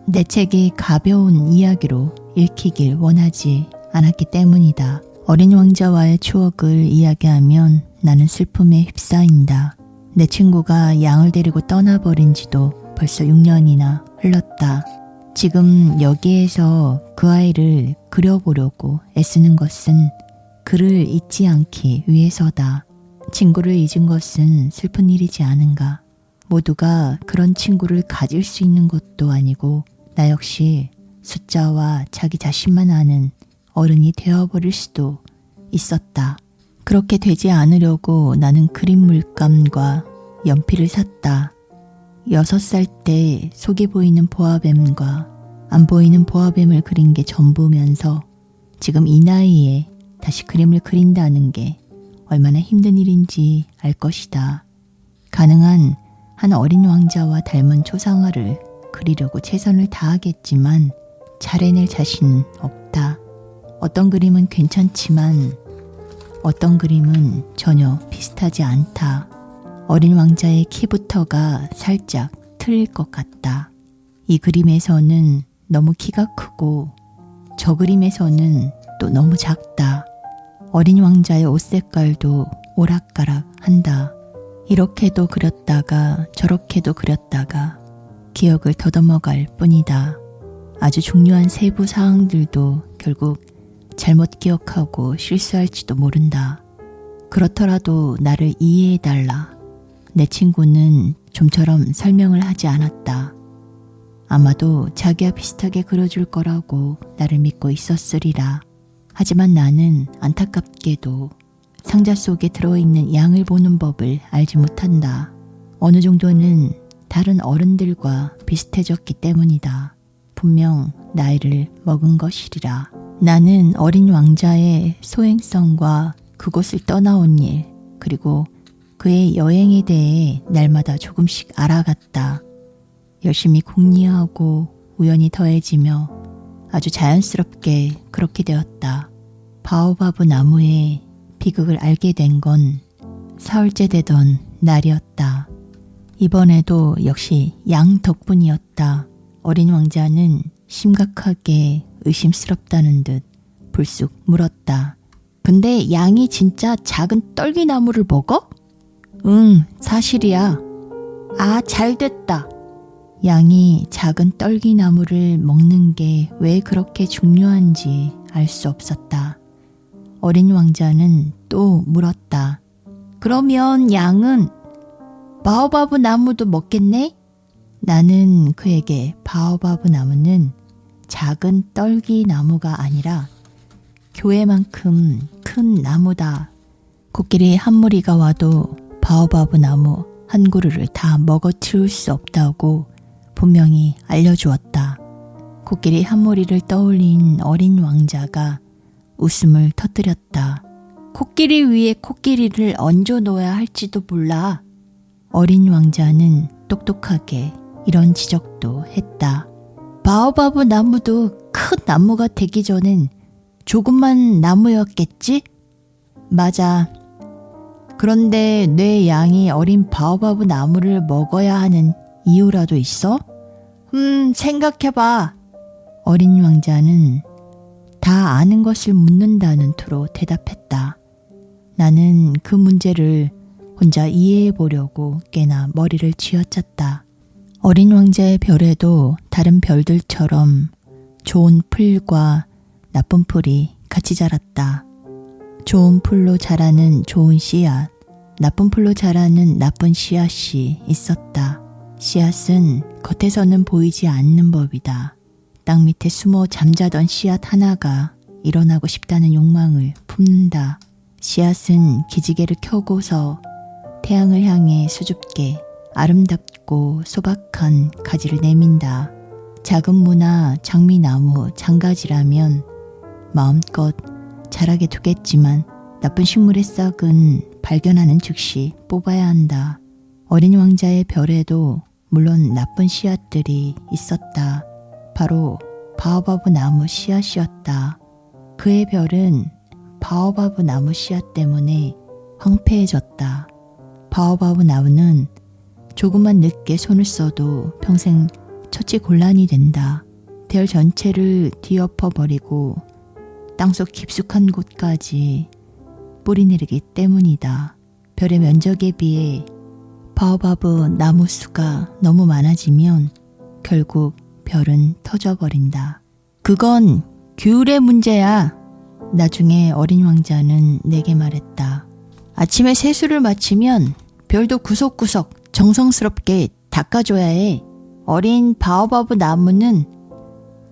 Speaker 1: 내 책이 가벼운 이야기로 읽히길 원하지 않았기 때문이다. 어린 왕자와의 추억을 이야기하면 나는 슬픔에 휩싸인다. 내 친구가 양을 데리고 떠나버린 지도 벌써 6년이나 흘렀다. 지금 여기에서 그 아이를 그려보려고 애쓰는 것은 그를 잊지 않기 위해서다. 친구를 잊은 것은 슬픈 일이지 않은가. 모두가 그런 친구를 가질 수 있는 것도 아니고 나 역시 숫자와 자기 자신만 아는 어른이 되어버릴 수도 있었다. 그렇게 되지 않으려고 나는 그림 물감과 연필을 샀다. 6살 때 속이 보이는 보아뱀과 안 보이는 보아뱀을 그린 게 전부면서 지금 이 나이에 다시 그림을 그린다는 게 얼마나 힘든 일인지 알 것이다. 가능한 한 어린 왕자와 닮은 초상화를 그리려고 최선을 다하겠지만 잘 해낼 자신은 없다. 어떤 그림은 괜찮지만 어떤 그림은 전혀 비슷하지 않다. 어린 왕자의 키부터가 살짝 틀릴 것 같다. 이 그림에서는 너무 키가 크고 저 그림에서는 또 너무 작다. 어린 왕자의 옷 색깔도 오락가락 한다. 이렇게도 그렸다가 저렇게도 그렸다가 기억을 더듬어갈 뿐이다. 아주 중요한 세부 사항들도 결국 잘못 기억하고 실수할지도 모른다. 그렇더라도 나를 이해해달라. 내 친구는 좀처럼 설명을 하지 않았다. 아마도 자기와 비슷하게 그려줄 거라고 나를 믿고 있었으리라. 하지만 나는 안타깝게도 상자 속에 들어있는 양을 보는 법을 알지 못한다. 어느 정도는 다른 어른들과 비슷해졌기 때문이다. 분명 나이를 먹은 것이리라. 나는 어린 왕자의 소행성과 그곳을 떠나온 일, 그리고 그의 여행에 대해 날마다 조금씩 알아갔다. 열심히 궁리하고 우연히 더해지며 아주 자연스럽게 그렇게 되었다. 바오바브 나무의 비극을 알게 된 건 사흘째 되던 날이었다. 이번에도 역시 양 덕분이었다. 어린 왕자는 심각하게 의심스럽다는 듯 불쑥 물었다. 근데 양이 진짜 작은 떨기나무를 먹어? 응, 사실이야. 아, 잘됐다. 양이 작은 떨기나무를 먹는 게 왜 그렇게 중요한지 알 수 없었다. 어린 왕자는 또 물었다. 그러면 양은 바오바브 나무도 먹겠네? 나는 그에게 바오바브 나무는 작은 떨기 나무가 아니라 교회만큼 큰 나무다. 코끼리 한 무리가 와도 바오바브 나무 한 그루를 다 먹어치울 수 없다고 분명히 알려주었다. 코끼리 한 무리를 떠올린 어린 왕자가 웃음을 터뜨렸다. 코끼리 위에 코끼리를 얹어 놓아야 할지도 몰라. 어린 왕자는 똑똑하게 이런 지적도 했다. 바오바브 나무도 큰 나무가 되기 전엔 조그만 나무였겠지? 맞아. 그런데 내 양이 어린 바오바브 나무를 먹어야 하는 이유라도 있어? 생각해봐. 어린 왕자는 다 아는 것을 묻는다는 투로 대답했다. 나는 그 문제를 혼자 이해해 보려고 꽤나 머리를 쥐어짰다. 어린 왕자의 별에도 다른 별들처럼 좋은 풀과 나쁜 풀이 같이 자랐다. 좋은 풀로 자라는 좋은 씨앗, 나쁜 풀로 자라는 나쁜 씨앗이 있었다. 씨앗은 겉에서는 보이지 않는 법이다. 땅 밑에 숨어 잠자던 씨앗 하나가 일어나고 싶다는 욕망을 품는다. 씨앗은 기지개를 켜고서 태양을 향해 수줍게 아름답고 소박한 가지를 내민다. 작은 무나 장미나무, 장가지라면 마음껏 자라게 두겠지만 나쁜 식물의 싹은 발견하는 즉시 뽑아야 한다. 어린 왕자의 별에도 물론 나쁜 씨앗들이 있었다. 바로 바오바브 나무 씨앗이었다. 그의 별은 바오바브 나무 씨앗 때문에 황폐해졌다. 바오바브 나무는 조금만 늦게 손을 써도 평생 처치곤란이 된다. 별 전체를 뒤엎어버리고 땅속 깊숙한 곳까지 뿌리내리기 때문이다. 별의 면적에 비해 바오바브 나무 수가 너무 많아지면 결국 별은 터져버린다. 그건 규율의 문제야. 나중에 어린 왕자는 내게 말했다. 아침에 세수를 마치면 별도 구석구석 정성스럽게 닦아줘야 해. 어린 바오바브 나무는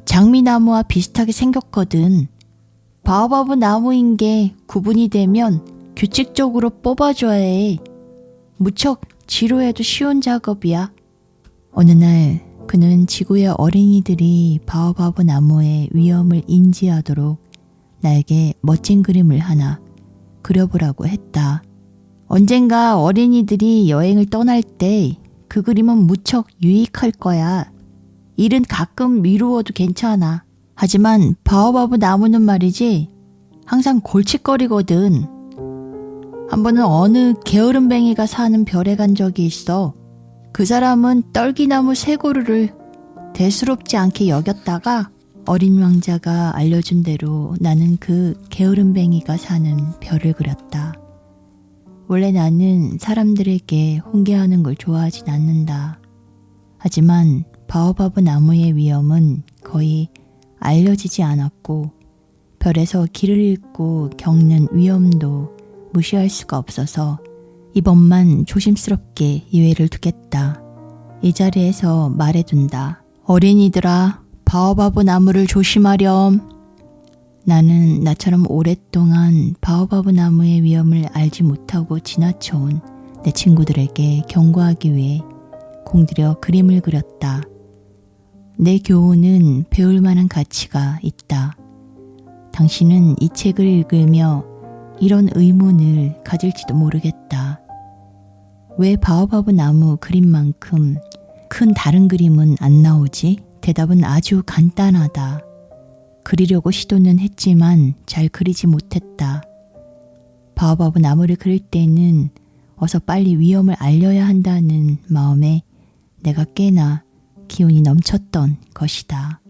Speaker 1: 장미나무와 비슷하게 생겼거든. 바오바브 나무인 게 구분이 되면 규칙적으로 뽑아줘야 해. 무척 지루해도 쉬운 작업이야. 어느 날 그는 지구의 어린이들이 바오바브 나무의 위험을 인지하도록 나에게 멋진 그림을 하나 그려보라고 했다. 언젠가 어린이들이 여행을 떠날 때 그 그림은 무척 유익할 거야. 일은 가끔 미루어도 괜찮아. 하지만 바오바브 나무는 말이지 항상 골칫거리거든. 한 번은 어느 게으름뱅이가 사는 별에 간 적이 있어. 그 사람은 떨기나무 세 그루를 대수롭지 않게 여겼다가 어린 왕자가 알려준 대로 나는 그 게으름뱅이가 사는 별을 그렸다. 원래 나는 사람들에게 훈계하는 걸 좋아하진 않는다. 하지만 바오바브 나무의 위험은 거의 알려지지 않았고 별에서 길을 잃고 겪는 위험도 무시할 수가 없어서 이번만 조심스럽게 예외를 두겠다. 이 자리에서 말해둔다. 어린이들아, 바오바브 나무를 조심하렴. 나는 나처럼 오랫동안 바오바브 나무의 위험을 알지 못하고 지나쳐온 내 친구들에게 경고하기 위해 공들여 그림을 그렸다. 내 교훈은 배울 만한 가치가 있다. 당신은 이 책을 읽으며 이런 의문을 가질지도 모르겠다. 왜 바오바브 나무 그림만큼 큰 다른 그림은 안 나오지? 대답은 아주 간단하다. 그리려고 시도는 했지만 잘 그리지 못했다. 바오바브 나무를 그릴 때는 어서 빨리 위험을 알려야 한다는 마음에 내가 꽤나 기운이 넘쳤던 것이다.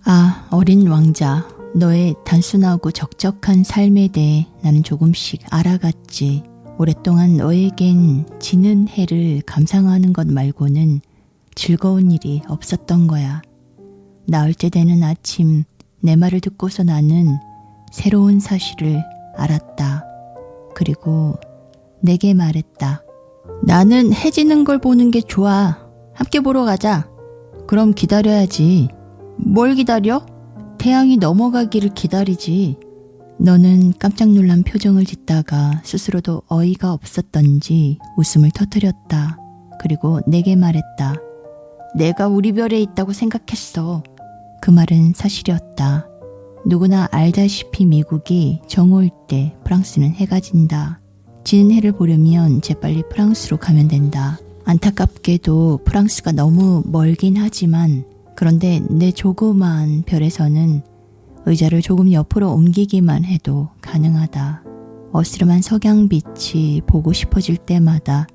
Speaker 1: 아, 어린 왕자, 너의 단순하고 적적한 삶에 대해 나는 조금씩 알아갔지. 오랫동안 너에겐 지는 해를 감상하는 것 말고는 즐거운 일이 없었던 거야. 나흘째 되는 아침 내 말을 듣고서 나는 새로운 사실을 알았다. 그리고 내게 말했다. 나는 해 지는 걸 보는 게 좋아. 함께 보러 가자. 그럼 기다려야지. 뭘 기다려? 태양이 넘어가기를 기다리지. 너는 깜짝 놀란 표정을 짓다가 스스로도 어이가 없었던지 웃음을 터뜨렸다. 그리고 내게 말했다. 내가 우리 별에 있다고 생각했어. 그 말은 사실이었다. 누구나 알다시피 미국이 정오일 때 프랑스는 해가 진다. 지는 해를 보려면 재빨리 프랑스로 가면 된다. 안타깝게도 프랑스가 너무 멀긴 하지만 그런데 내 조그마한 별에서는 의자를 조금 옆으로 옮기기만 해도 가능하다. 어스름한 석양빛이 보고 싶어질 때마다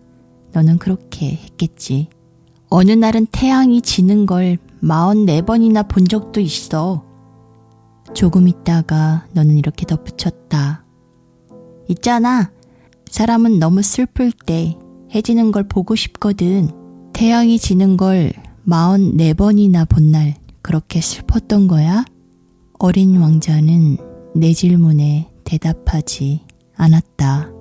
Speaker 1: 너는 그렇게 했겠지. 어느 날은 태양이 지는 걸 44번이나 본 적도 있어. 조금 있다가 너는 이렇게 덧붙였다. 있잖아. 사람은 너무 슬플 때 해지는 걸 보고 싶거든. 태양이 지는 걸 44번이나 본 날 그렇게 슬펐던 거야? 어린 왕자는 내 질문에 대답하지 않았다.